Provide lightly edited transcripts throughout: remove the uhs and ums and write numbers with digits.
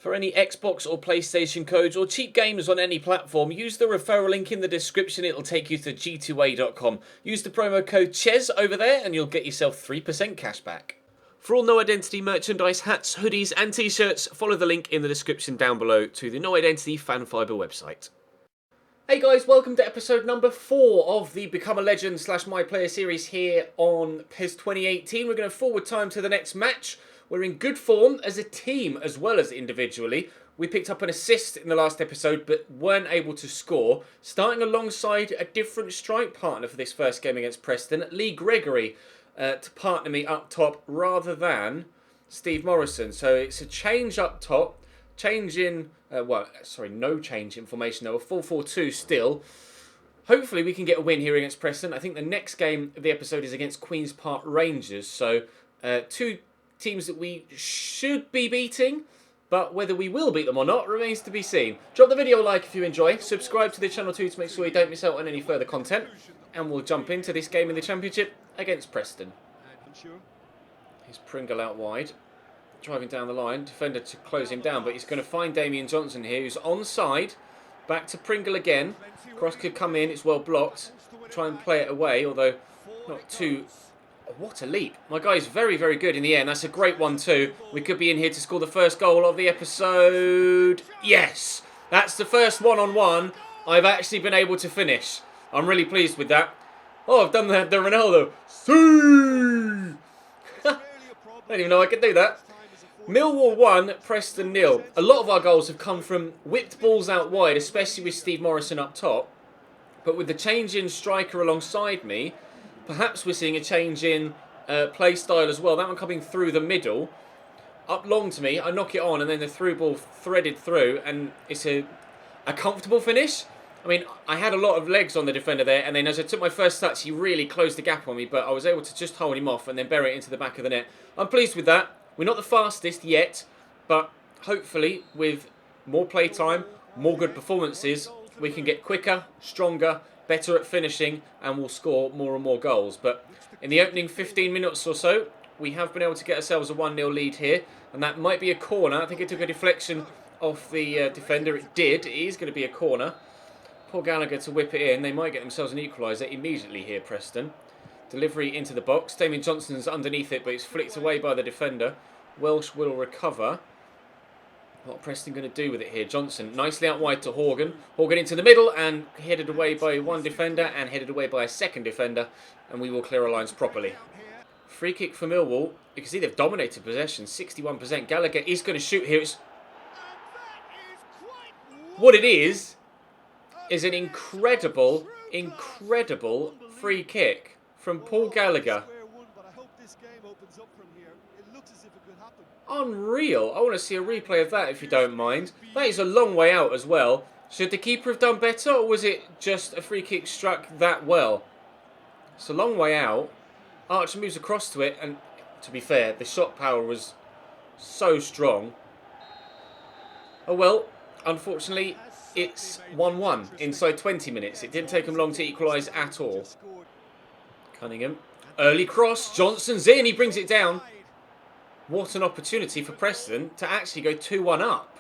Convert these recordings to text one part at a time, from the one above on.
For any Xbox or PlayStation codes or cheap games on any platform, use the referral link in the description. It'll take you to g2a.com. Use the promo code CHES over there and you'll get yourself 3% cash back. For all No Identity merchandise, hats, hoodies and t-shirts, follow the link in the description down below to the No Identity Fan Fibre website. Hey guys, welcome to episode number 4 of the Become a Legend / My Player series here on PES 2018. We're going to forward time to the next match. We're in good form as a team as well as individually. We picked up an assist in the last episode but weren't able to score. Starting alongside a different strike partner for this first game against Preston, Lee Gregory, to partner me up top rather than Steve Morrison. So it's a change up top. Change in, no change in formation though, a 4-4-2 still. Hopefully we can get a win here against Preston. I think the next game of the episode is against Queen's Park Rangers. So two teams that we should be beating, but whether we will beat them or not remains to be seen. Drop the video a like if you enjoy. Subscribe to the channel too to make sure you don't miss out on any further content. And we'll jump into this game in the Championship against Preston. Here's Pringle out wide. Driving down the line, defender to close him down, but he's going to find Damien Johnson here, who's onside. Back to Pringle again. Cross could come in, it's well blocked. Try and play it away, although not too... Oh, what a leap. My guy's very, very good in the air, and that's a great one too. We could be in here to score the first goal of the episode. Yes! That's the first one-on-one I've actually been able to finish. I'm really pleased with that. Oh, I've done the Ronaldo. See! I didn't even know I could do that. Millwall 1, Preston 0. A lot of our goals have come from whipped balls out wide, especially with Steve Morrison up top. But with the change in striker alongside me, perhaps we're seeing a change in play style as well. That one coming through the middle. Up long to me, I knock it on and then the through ball threaded through and it's a comfortable finish. I mean, I had a lot of legs on the defender there and then as I took my first touch, he really closed the gap on me, but I was able to just hold him off and then bury it into the back of the net. I'm pleased with that. We're not the fastest yet, but hopefully with more play time, more good performances, we can get quicker, stronger, better at finishing, and we'll score more and more goals. But in the opening 15 minutes or so, we have been able to get ourselves a 1-0 lead here, and that might be a corner. I think it took a deflection off the defender. It did. It is going to be a corner. Poor Gallagher to whip it in. They might get themselves an equaliser immediately here, Preston. Delivery into the box. Damien Johnson's underneath it, but it's flicked away by the defender. Welsh will recover. What are Preston going to do with it here? Johnson nicely out wide to Horgan. Horgan into the middle and headed away by one defender and headed away by a second defender. And we will clear our lines properly. Free kick for Millwall. You can see they've dominated possession. 61%. Gallagher is going to shoot here. What it is an incredible free kick from Paul Gallagher. Unreal. I want to see a replay of that if you don't mind. That is a long way out as well. Should the keeper have done better or was it just a free kick struck that well? It's a long way out. Archer moves across to it and to be fair, the shot power was so strong. Oh well, unfortunately it's 1-1 inside 20 minutes. It didn't take him long to equalise at all. Cunningham. Early cross. Johnson's in. He brings it down. What an opportunity for Preston to actually go 2-1 up.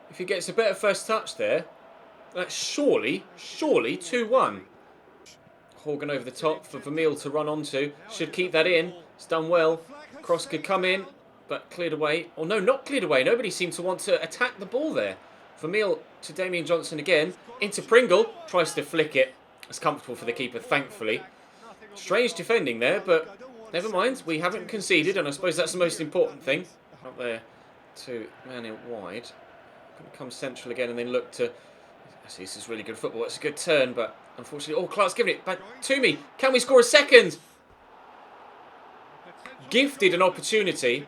If he gets a better first touch there, that's surely 2-1. Horgan over the top for Vermeil to run onto. Should keep that in. It's done well. Cross could come in, but cleared away. Oh no, not cleared away. Nobody seemed to want to attack the ball there. Vermeil to Damien Johnson again. Into Pringle. Tries to flick it. It's comfortable for the keeper, thankfully. Strange defending there, but never mind. We haven't conceded, and I suppose that's the most important thing. Up there to man it wide. Going to come central again and then look to... Actually, this is really good football. It's a good turn, but unfortunately... Oh, Clark's giving it back to me. Can we score a second? Gifted an opportunity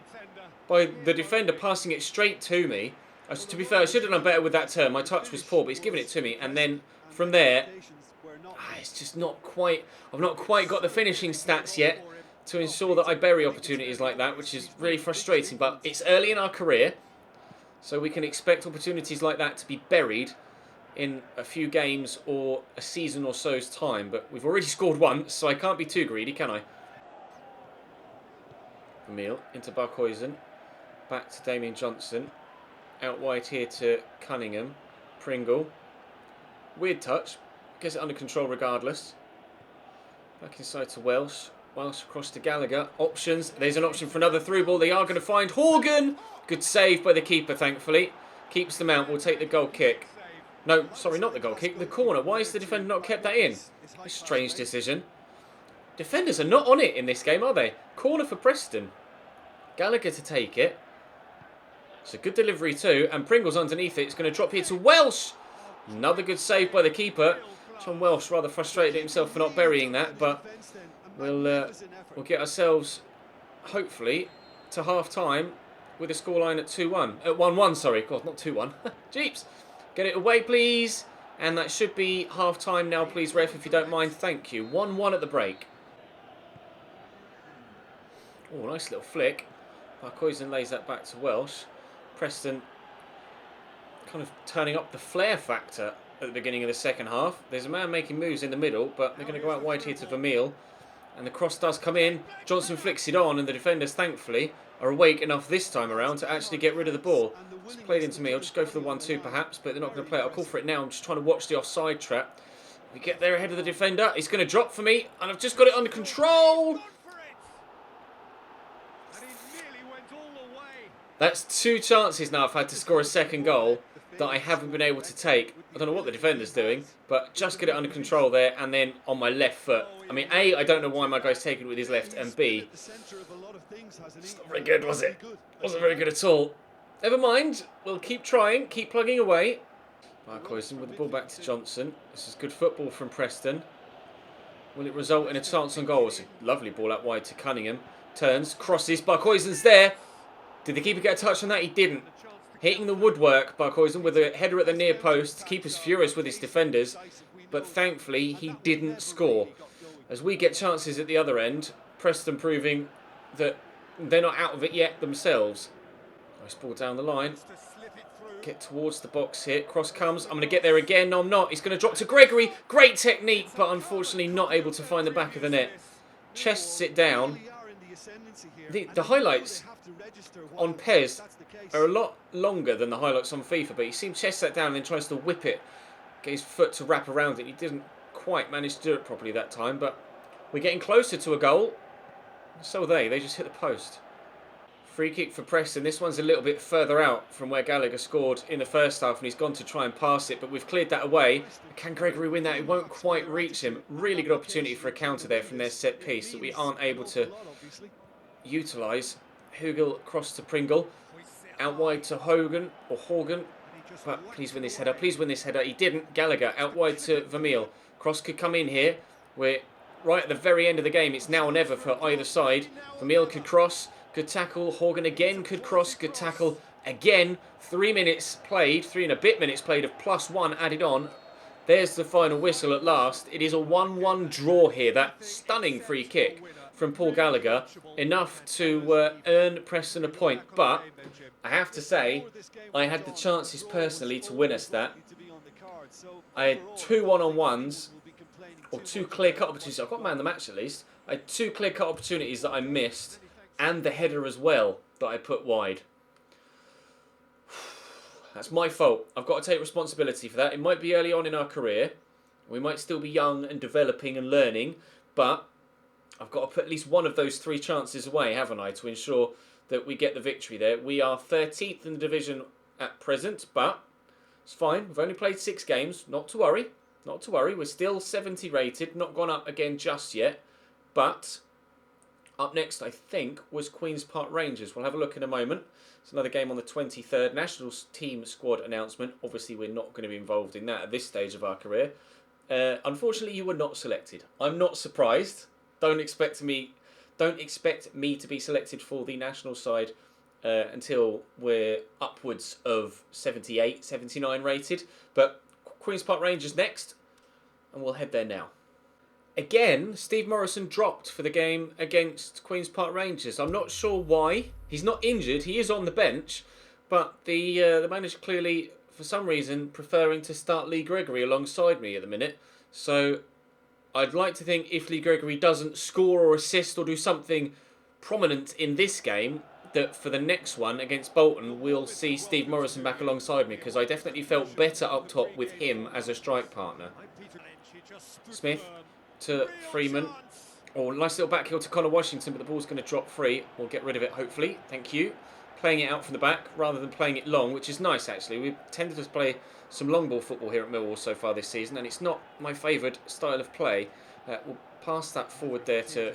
by the defender passing it straight to me. To be fair, I should have done better with that turn. My touch was poor, but he's given it to me. And then from there... it's just not quite... I've not quite got the finishing stats yet to ensure that I bury opportunities like that, which is really frustrating. But it's early in our career, so we can expect opportunities like that to be buried in a few games or a season or so's time. But we've already scored once, so I can't be too greedy, can I? Vermeil into Barkhuizen. Back to Damien Johnson. Out wide here to Cunningham. Pringle. Weird touch. Gets it under control regardless. Back inside to Welsh. Welsh across to Gallagher. Options. There's an option for another through ball. They are going to find Horgan. Good save by the keeper, thankfully. Keeps them out. We'll take the goal kick. No, sorry, not the goal kick. The corner. Why has the defender not kept that in? A strange decision. Defenders are not on it in this game, are they? Corner for Preston. Gallagher to take it. It's a good delivery too. And Pringle's underneath it. It's going to drop here to Welsh. Another good save by the keeper. John Welsh rather frustrated at himself for not burying that. But we'll get ourselves, hopefully, to half-time with a scoreline at 2-1. At 1-1, sorry. God, not 2-1. Jeeps. Get it away, please. And that should be half-time now, please, ref, if you don't mind. Thank you. 1-1 at the break. Oh, nice little flick. Barcoisen lays that back to Welsh. Preston kind of turning up the flair factor at the beginning of the second half. There's a man making moves in the middle, but they're going to go out wide here to Vermeil. And the cross does come in. Johnson flicks it on, and the defenders, thankfully, are awake enough this time around to actually get rid of the ball. It's played into me. I'll just go for the 1-2 perhaps, but they're not going to play it. I'll call for it now. I'm just trying to watch the offside trap. We get there ahead of the defender. It's going to drop for me, and I've just got it under control. That's 2 chances now I've had to score a second goal that I haven't been able to take. I don't know what the defender's doing, but just get it under control there, and then on my left foot. I mean, A, I don't know why my guy's taking it with his left, and B, it's not very good, was it? Wasn't very good at all. Never mind, we'll keep trying, keep plugging away. Barcoisen with the ball back to Johnson. This is good football from Preston. Will it result in a chance on goal? It's a lovely ball out wide to Cunningham. Turns, crosses, Barcoisen's there. Did the keeper get a touch on that? He didn't. Hitting the woodwork, Barcoisen with a header at the near post. Keeper's furious with his defenders, but thankfully he didn't score. As we get chances at the other end, Preston proving that they're not out of it yet themselves. Nice ball down the line. Get towards the box here. Cross comes. I'm going to get there again. No, I'm not. He's going to drop to Gregory. Great technique, but unfortunately not able to find the back of the net. Chests it down. The highlights on Pez are a lot longer than the highlights on FIFA, but he seems chests that down and then tries to whip it, get his foot to wrap around it. He didn't quite manage to do it properly that time, but we're getting closer to a goal. So are they. They just hit the post. Free kick for Preston. This one's a little bit further out from where Gallagher scored in the first half, and he's gone to try and pass it, but we've cleared that away. Can Gregory win that? It won't quite reach him. Really good opportunity for a counter there from their set piece that we aren't able to utilise. Hugel cross to Pringle. Out wide to Horgan. But please win this header. Please win this header. He didn't. Gallagher out wide to Vermeil. Cross could come in here. We're right at the very end of the game. It's now or never for either side. Vermeil could cross. Good tackle. Horgan again could cross. Good tackle again. 3 minutes played. 3 and a bit minutes played of +1 added on. There's the final whistle at last. It is a 1-1 draw here. That stunning free kick from Paul Gallagher. Enough to earn Preston a point. But I have to say, I had the chances personally to win us that. I had 2 one-on-ones, or 2 clear-cut opportunities. I've got man of the match at least. I had 2 clear-cut opportunities that I missed, and the header as well that I put wide. That's my fault. I've got to take responsibility for that. It might be early on in our career. We might still be young and developing and learning, but I've got to put at least one of those 3 chances away, haven't I, to ensure that we get the victory there. We are 13th in the division at present, but it's fine. We've only played 6 games. Not to worry. Not to worry. We're still 70 rated. Not gone up again just yet. But up next, I think, was Queen's Park Rangers. We'll have a look in a moment. It's another game on the 23rd. National team squad announcement. Obviously, we're not going to be involved in that at this stage of our career. Unfortunately, you were not selected. I'm not surprised. Don't expect me to be selected for the national side until we're upwards of 78, 79 rated. But Queen's Park Rangers next, and we'll head there now. Again, Steve Morrison dropped for the game against Queen's Park Rangers. I'm not sure why. He's not injured. He is on the bench, but the manager clearly, for some reason, preferring to start Lee Gregory alongside me at the minute. So I'd like to think if Lee Gregory doesn't score or assist or do something prominent in this game, that for the next one against Bolton, we'll see Steve Morrison back alongside me, because I definitely felt better up top with him as a strike partner. Smith to Freeman. Oh, nice little back heel to Connor Washington, but the ball's going to drop free. We'll get rid of it, hopefully. Thank you. Playing it out from the back rather than playing it long, which is nice, actually. We've tended to play some long ball football here at Millwall so far this season, and it's not my favoured style of play. We'll pass that forward there to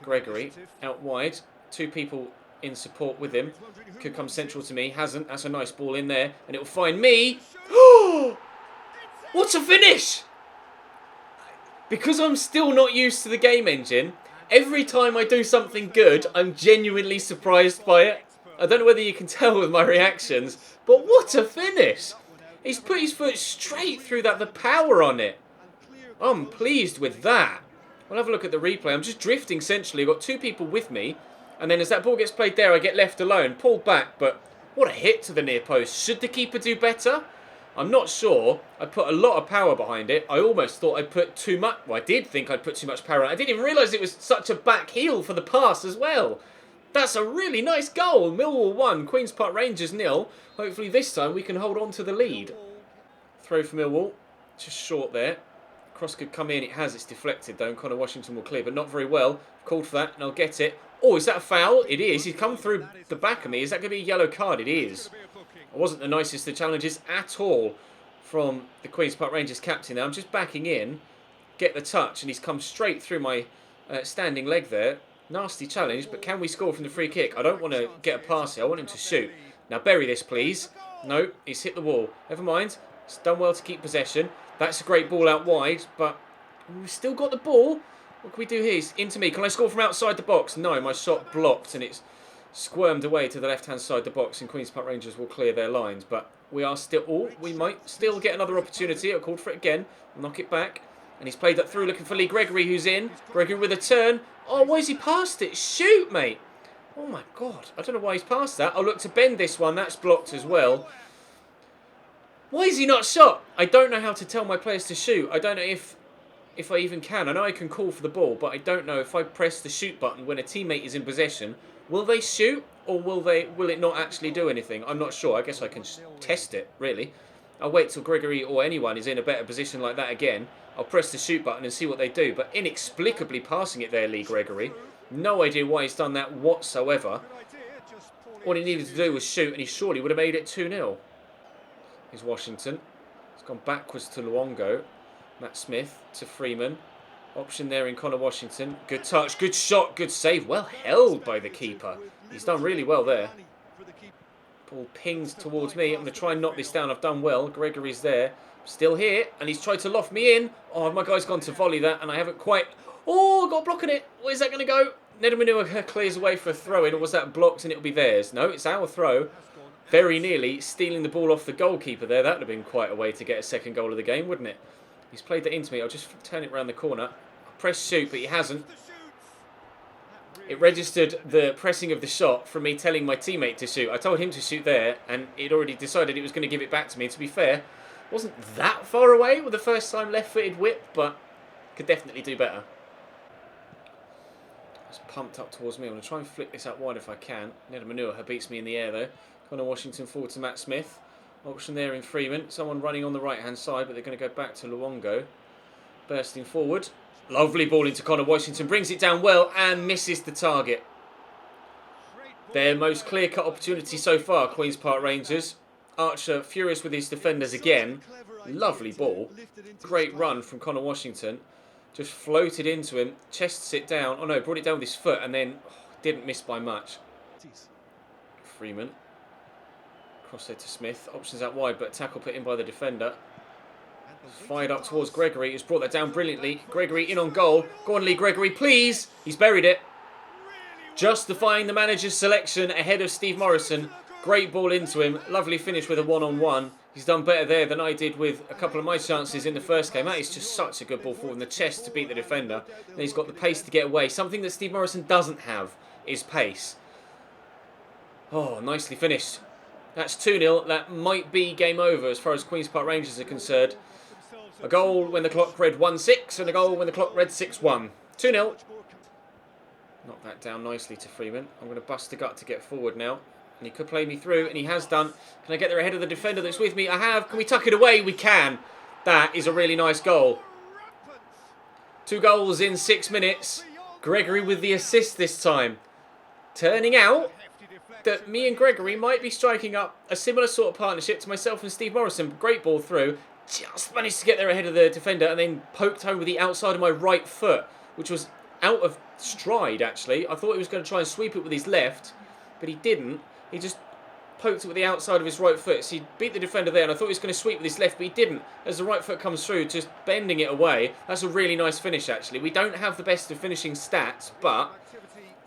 Gregory. Out wide. 2 people in support with him. Could come central to me. Hasn't. That's a nice ball in there, and it'll find me. What a finish! Because I'm still not used to the game engine, every time I do something good, I'm genuinely surprised by it. I don't know whether you can tell with my reactions, but what a finish! He's put his foot straight through that, the power on it. I'm pleased with that. We'll have a look at the replay. I'm just drifting centrally. I've got 2 people with me, and then as that ball gets played there, I get left alone, pulled back, but what a hit to the near post. Should the keeper do better? I'm not sure. I put a lot of power behind it. I almost thought I'd put too much. Well, I did think I'd put too much power on it. I didn't even realise it was such a back heel for the pass as well. That's a really nice goal. Millwall 1, Queen's Park Rangers 0. Hopefully this time we can hold on to the lead. Throw for Millwall. Just short there. Cross could come in. It has. It's deflected though. And Connor Washington will clear, but not very well. Called for that and I'll get it. Oh, is that a foul? It is. He's come through the back of me. Is that going to be a yellow card? It is. I wasn't the nicest of challenges at all from the Queen's Park Rangers captain. Now I'm just backing in, get the touch, and he's come straight through my standing leg there. Nasty challenge, but can we score from the free kick? I don't want to get a pass here. I want him to shoot. Now bury this, please. No, he's hit the wall. Never mind. It's done well to keep possession. That's a great ball out wide, but we've still got the ball. What can we do here? He's into me. Can I score from outside the box? No, my shot blocked, and it's squirmed away to the left-hand side of the box, and Queen's Park Rangers will clear their lines. But we are still... Oh, we might still get another opportunity. I called for it again. Knock it back. And he's played that through, looking for Lee Gregory, who's in. Gregory with a turn. Oh, why has he passed it? Shoot, mate. Oh, my God. I don't know why he's passed that. I'll look to bend this one. That's blocked as well. Why is he not shot? I don't know how to tell my players to shoot. I don't know if I even can. I know I can call for the ball, but I don't know if I press the shoot button when a teammate is in possession. Will they shoot, or will it not actually do anything? I'm not sure. I guess I can test it, really. I'll wait till Gregory or anyone is in a better position like that again. I'll press the shoot button and see what they do. But inexplicably passing it there, Lee Gregory. No idea why he's done that whatsoever. All he needed to do was shoot, and he surely would have made it 2-0. Here's Washington. He's gone backwards to Luongo. Matt Smith to Freeman. Option there in Connor Washington. Good touch, good shot, good save. Well held by the keeper. He's done really well there. Ball pings towards me. I'm going to try and knock this down. I've done well. Gregory's there. Still here. And he's tried to loft me in. Oh, my guy's gone to volley that. And I haven't quite... Oh, got a block on it. Where's that going to go? Nedamanu clears away for a throw-in. Or was that blocked and it'll be theirs? No, it's our throw. Very nearly stealing the ball off the goalkeeper there. That would have been quite a way to get a second goal of the game, wouldn't it? He's played that into me. I'll just turn it around the corner. Press shoot, but he hasn't. It registered the pressing of the shot from me telling my teammate to shoot. I told him to shoot there, and he'd already decided it was going to give it back to me. To be fair, wasn't that far away with the first time left-footed whip, but could definitely do better. It's pumped up towards me. I'm going to try and flick this out wide if I can. Nedamanu beats me in the air, though. Connor Washington forward to Matt Smith. Option there in Freeman. Someone running on the right-hand side, but they're going to go back to Luongo. Bursting forward. Lovely ball into Connor Washington. Brings it down well and misses the target. Their most clear-cut opportunity so far, Queen's Park Rangers. Archer furious with his defenders again. Lovely ball. Great run from Connor Washington. Just floated into him. Chests it down. Oh no, brought it down with his foot and then didn't miss by much. Freeman. Crosshead to Smith. Options out wide, but tackle put in by the defender. Fired up towards Gregory, who's brought that down brilliantly. Gregory in on goal. Go on, Lee Gregory, please. He's buried it. Justifying the manager's selection ahead of Steve Morrison. Great ball into him. Lovely finish with a one-on-one. He's done better there than I did with a couple of my chances in the first game. That is just such a good ball forward in the chest to beat the defender. And he's got the pace to get away. Something that Steve Morrison doesn't have is pace. Oh, nicely finished. That's 2-0. That might be game over as far as Queen's Park Rangers are concerned. A goal when the clock read 1-6 and a goal when the clock read 6-1. 2-0. Knock that down nicely to Freeman. I'm going to bust the gut to get forward now. And he could play me through, and he has done. Can I get there ahead of the defender that's with me? I have. Can we tuck it away? We can. That is a really nice goal. 2 goals in 6 minutes. Gregory with the assist this time. Turning out that me and Gregory might be striking up a similar sort of partnership to myself and Steve Morrison. Great ball through. Just managed to get there ahead of the defender and then poked home with the outside of my right foot, which was out of stride, actually. I thought he was going to try and sweep it with his left, but he didn't. He just poked it with the outside of his right foot. So he beat the defender there, and I thought he was going to sweep with his left, but he didn't. As the right foot comes through, just bending it away. That's a really nice finish, actually. We don't have the best of finishing stats, but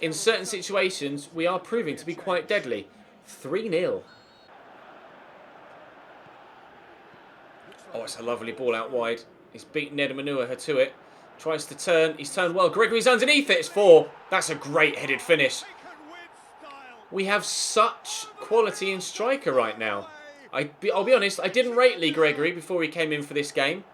in certain situations, we are proving to be quite deadly. 3-0. Oh, it's a lovely ball out wide. He's beaten Nedamanuaha to it. Tries to turn. He's turned well. Gregory's underneath it. It's 4. That's a great headed finish. We have such quality in striker right now. I'll be honest, I didn't rate Lee Gregory before he came in for this game.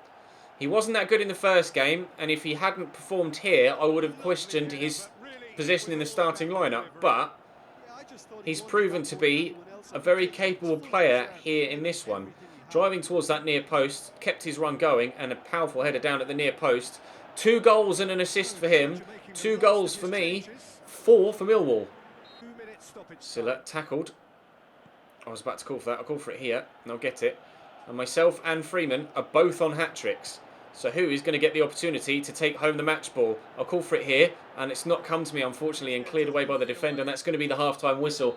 He wasn't that good in the first game, and if he hadn't performed here, I would have questioned his position in the starting lineup. But he's proven to be a very capable player here in this one. Driving towards that near post, kept his run going, and a powerful header down at the near post. 2 goals and an assist for him. 2 goals for me. 4 for Millwall. Silla tackled. I was about to call for that. I'll call for it here, and I'll get it. And myself and Freeman are both on hat-tricks. So who is going to get the opportunity to take home the match ball? I'll call for it here, and it's not come to me, unfortunately, and cleared away by the defender, and that's going to be the half-time whistle.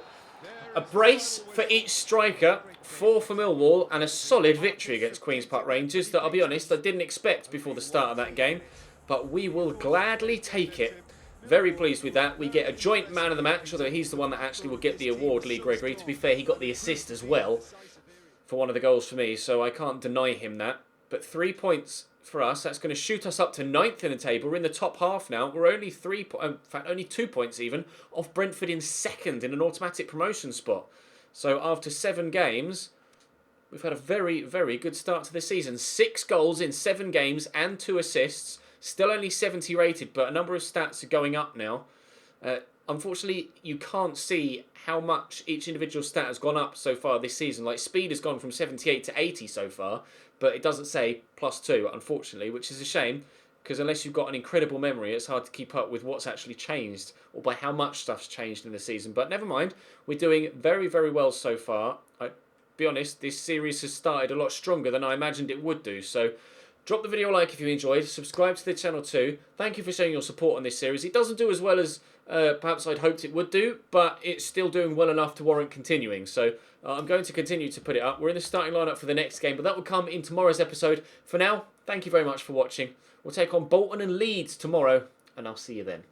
A brace for each striker, 4 for Millwall, and a solid victory against Queen's Park Rangers that, I'll be honest, I didn't expect before the start of that game. But we will gladly take it. Very pleased with that. We get a joint man of the match, although he's the one that actually will get the award, Lee Gregory. To be fair, he got the assist as well for one of the goals for me, so I can't deny him that. But 3 points for us. That's going to shoot us up to 9th in the table. We're in the top half now. We're only only 2 points even off Brentford in 2nd in an automatic promotion spot. So after 7 games, we've had a very, very good start to the season. 6 goals in 7 games and 2 assists. Still only 70 rated, but a number of stats are going up now. Unfortunately, you can't see how much each individual stat has gone up so far this season. Like, speed has gone from 78 to 80 so far, but it doesn't say +2, unfortunately, which is a shame, because unless you've got an incredible memory, it's hard to keep up with what's actually changed, or by how much stuff's changed in the season. But never mind, we're doing very, very well so far. I'll be honest, this series has started a lot stronger than I imagined it would do, so drop the video a like if you enjoyed, subscribe to the channel too. Thank you for showing your support on this series. It doesn't do as well as perhaps I'd hoped it would do, but it's still doing well enough to warrant continuing. So I'm going to continue to put it up. We're in the starting lineup for the next game, but that will come in tomorrow's episode. For now, thank you very much for watching. We'll take on Bolton and Leeds tomorrow, and I'll see you then.